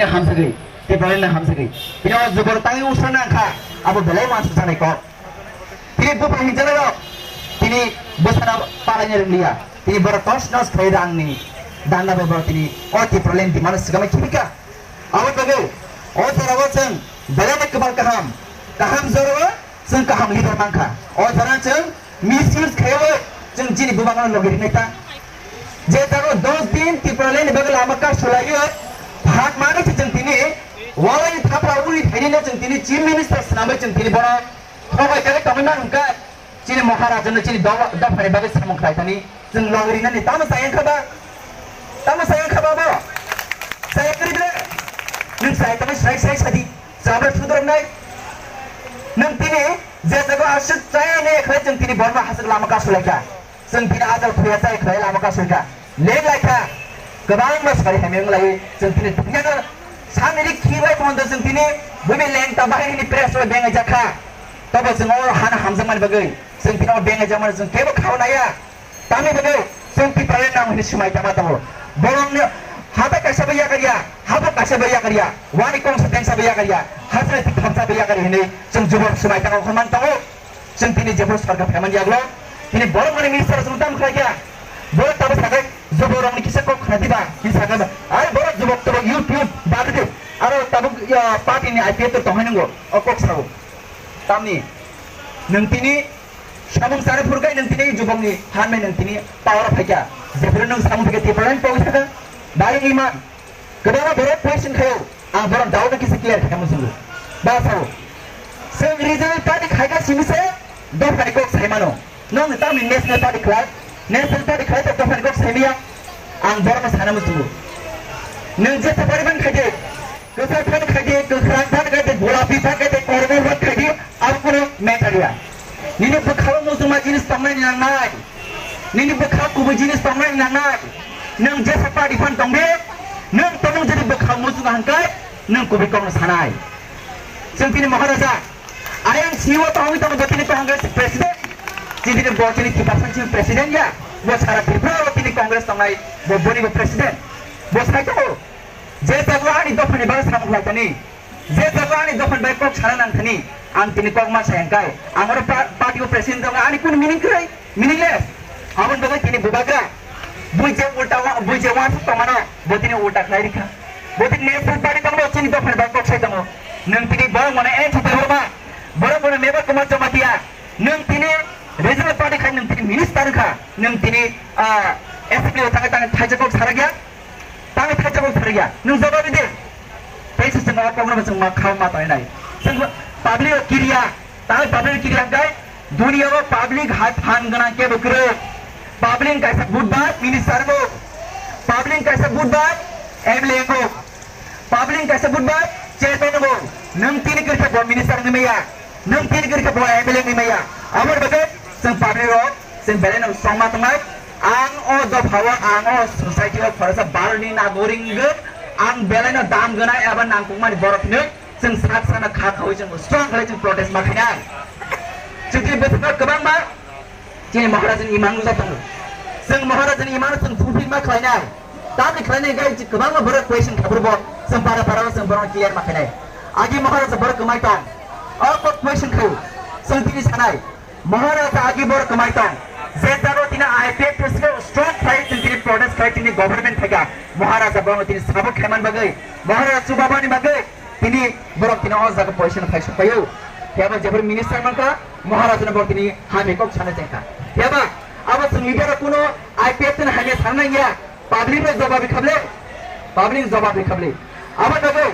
no हामसगै ते प्रलेन हामसगै बिनो जबर तांग उसना खा अब बेलाय मानसि जानाय को तिनी बुफा हिजरा तिनी बसना पालायनो रोंलिया तिनी बर टस नस खैरा आंनि दाना बबर तिनी अ ते प्रलेन दि मानस गमै खिबिका अब बगे अ जराव जों बेलाय कबाल kaham जरवा जों kaham लिडर मांखा अ जरा जों मिसयूज खैयो जों जिनि बुबांगा लगिरि नैता जे तारो 10 दिन ति प्रलेन बगल आमका सुलायो भाग माने जों तिनी वालाय थाफ्रा उरि थाइने जों तिनी चीफ मिनिस्टर सनाबै जों तिनी बरा थबाय करे तमिना हुंका चिनि महाराजनो चिनि दफाय बागै सामु खायतानि जों लगिरिनानि तामा सायन खाबा बा सायकरिबे नों सायकमै साय सादि जाबा सुदरनाय नों तिनी जे जगो आसु चायने खै जों तिनी बरमा हासक लामा का सुलायका जों तिनी आजल खुया चाय खै लामा का सुलायका ले लायका गोबां मासखारि हेमें लायो जों तिनी दुनियानो सामिरि खिबाय फन्द जों तिनी बुमि लेंता बाहिरनि प्रेस व बेंग जाखा तब जों अर हाना हामजमान बगै जों तिनाव बेंग जामान जों केबो खावनाया तामे बगै जों पिपाले नाम हिनि सुमाय तामा ताबो बरंनो हाबा कासा बैया करिया वानि कौन सा देंसा बैया करिया हाजरे ति थामसा बैया करि हिनि जों जुबर सुमाय तांगौ खमान तांगौ जों तिनी जेबो सरकार फेमन याग्लो तिनी बर माने मिनिस्टार जों ताम खायया बर ताबो सागै जुबरंनि किसा को खादिबा किसागै आरो बर जुबक तो यूट्यूब बाददे आरो ताबो पार्टीनि आईपीएफ तो तहायनगो अकक साव तामनि नों तिनी सामुं सारे फुरगाय नों तिनी जुबकनि हानमे नों तिनी पावर फायया जेफोर नों सामुं फैगे तिफरेन पाव थागो दारि इमान गोबां बर क्वेश्चन खायो आं बर दाउनो किसा क्लियर खामो जों बासाव जों रिजनल पार्टी खायगा सिमिसे दफानि को सायमानो नों तामनि नेशनल पार्टी खाय तो दफानि को सायमिया आं बरनो सानमो जों नों जे थाबारिबन खायदे गोसाफान खायदे गोख्रांफान खायदे गलाफिफान खायदे करबोफान खायदे आरो कोनो मेटारिया निनि बखाव मुजुमा जिनिस तंनाय नांनाय निनि बखाव गुबै जिनिस तंनाय नांनाय नों जे पार्टी फान दंबे नों तनु जदि बखाव मुजुमा हांकाय नों गुबै कौन सानाय जों तिनि महाराजा आयन सीओ तंगै तंग जतिनि कांग्रेस प्रेसिडेंट जिदिनि बर्तिनि किपासन प्रेसिडेंट या वो सारा त्रिपुरा तिनि कांग्रेस तंनाय बबनि प्रेसिडेंट वो साइतो जे जगवानि दफानि बार सामु लायतनि जे जगवानि दफान बाय कक साना नांथनि आं तिनि कक मा सायंकाय आमर पार्टी को प्रेसिडेंट दंग आनि कुन मीनिंग खै मीनिंगलेस आमन बगै तिनि बुबागा बुइजे उल्टा बुइजे वास तमानो बतिनि उल्टा खैरिखा बतिनि नेशनल पार्टी दंग तिनि दफान बाय कक साय दंग नों तिनि बर मने एन्टी देहरबा बर मने मेबा कुमार जमातिया नों तिनि रिजनल पार्टी खाय नों तिनि मिनिस्टार खा नों तिनि एसपी थांगा थांगा थाइजको सारागिया तांगे थाइजको सारागिया नों जबाब दे पैसा जों मा खावना जों मा खाव मा तायनाय जों पब्लिक किरिया तांगे पब्लिक किरिया गाय दुनियाव पब्लिक हाय फान गना के बकरो पब्लिक कैसा गुड बात मिनिस्टर को पब्लिक कैसा गुड बात एमएलए को पब्लिक कैसा गुड बात चेयरमैन को नों तिनि करके बो मिनिस्टर निमैया नों तिनि करके बो एमएलए निमैया आमर बगे जों पब्लिक जों बेलेन संमा तंनाय आं अ दफाव आं अ सोसाइटी अफ फरासा बारनि नागरिक आं बेलेन दाम गनाय एबा नांगौमानि बरफनो जों सात साना खाखावै जों स्ट्रं खालाय जों प्रोटेस्ट माखायनाय जों दिनै बोथोराव गोबां मा दिनै महाराजानि इमान जादों जों महाराजानि इमान जों फुलफिल मा खालायनाय दा बे खालायनाय गाय गोबां बर क्वेश्चन खाबरबो जों बारा जों बर क्लियर माखायनाय आगि महाराजा बर कमायतां अ क्वेश्चन खौ जों दिनै सानाय महाराजा आगि बर कमायतां जे जारो तिना आईपीएफ को स्ट्रंग फाइट जों दिनै प्रोटेस्ट खालाय दिनै गभर्नमेंट थागा महाराजा बर दिनै साबो खेमान बगै महाराजा सुबाबानि बगै तिनी बरक तिना अ जागा क्वेश्चन खाय सपायो याबा जेबर मिनिस्टर मनका महाराजा बर तिनी हामी को छाने जायका याबा अब जों लीडर कोनो आईपीएफ न हाने साननाय गया पब्लिक जवाब खाबले अब बगै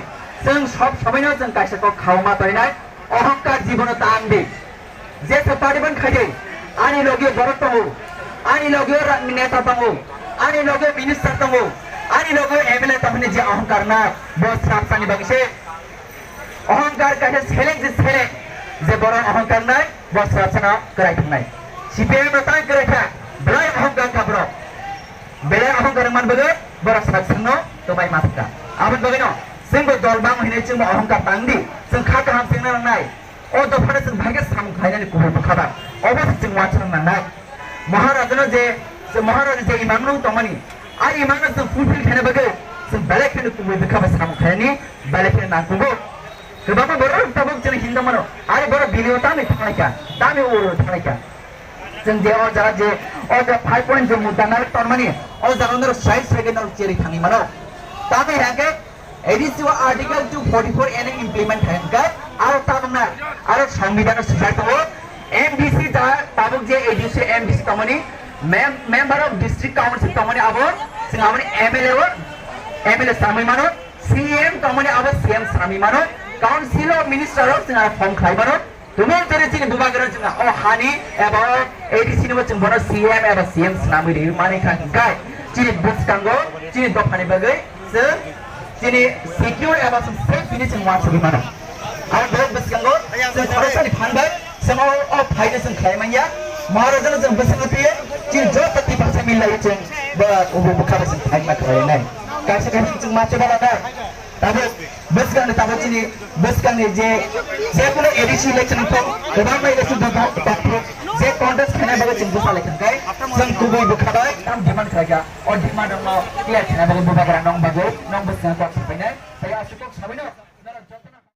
जों सब सबायनो जों कायसाको खावमा तयनाय अहंकार जीवन तांदे जे पार्टीबन खायदे आनि लगे बरक दंगो आनि लगे नेता दंगो आनि लगे मिनिस्टर दंगो आनि लगे एमएलए तखने जे अहंकार ना बस रापसानि बगसे अहंकार काहे सेलें जे बर अहंकार नाय बस रापसाना कराय थांनाय सीपीएम रताय करायथा ब्लाय अहंकार काब्र बेले अहंकार मान बगे बर सासनो तबाय माथका आबन बगेनो जोंबो दलबां हैनाय जोंबो अहंकार तांदि जों खाका हामसिंना नांनाय अ दफाना जों भागे साम खायनानै गुबुन खाबा अबस जों वाचन नांनाय महाराजानो जे महाराजा जे इमामनो तमानि आ इमामनो जों फुलफिल खाने बगे जों बेलेग फेन कुबुय बेखाबा सामु खायनि बेलेग फेन नांगौ गोबां बर' ताबुक जों हिंदू मानो आरो बर' बिलियाव तामि थानायखा तामि उरु थानायखा जों जे अ जारा जे अ जे 5 पॉइंट जों मुदानार तरमानि अ जारानर साइड सेकेंडर चेरि थांनि मानो तामि हाके एडिसिव आर्टिकल 244 एन इमप्लीमेंट हैंगा आरो ताबना आरो संविधान सुजातो एमडीसी दा ताबुक जे एडिसि एमडीसी तमनि मेंबर ऑफ डिस्ट्रिक्ट काउंसिल तमनि आबो जों आबनि एमएलए सामि मानो सीएम तमनि आबो सीएम सामि मानो काउंसिल ऑफ मिनिस्टर ऑफ जों फॉर्म खाइ मानो तुमो तेरे जों दुबागर जों अ हानि एबा एडिसि नि जों बर सीएम एबा सीएम सामि रि माने खाय चिनि बुसकांगो चिनि दफानि बगै जों चिनि सिक्योर एबा जों सेफ बिनि जों वासबि मानो आरो बे बुसकांगो जों फरायसालि फानबाय जों अ फाइनो जों खायमाया महाराजा जों बुसकांगो चिनि जो तति भाषा मिलायो जों बा उबु बुखाबा जों फाइमा खायनाय कासे कासे जों माचे बाला ना ताबो बसगांनि ताबो चिनि बसगांनि जे कुनो एडिसि इलेक्शन को गोबां इलेक्शन दं जे कन्टेस्ट खानाय बागै जों बुसाले खाय जों गुबै बुखाबाय ताम डिमान्ड खायगा अ डिमान्ड दं क्लियर खानाय बागै बुबाग्रा नं बागै नं बसगां को सफैनाय ताय आसुक साबैनो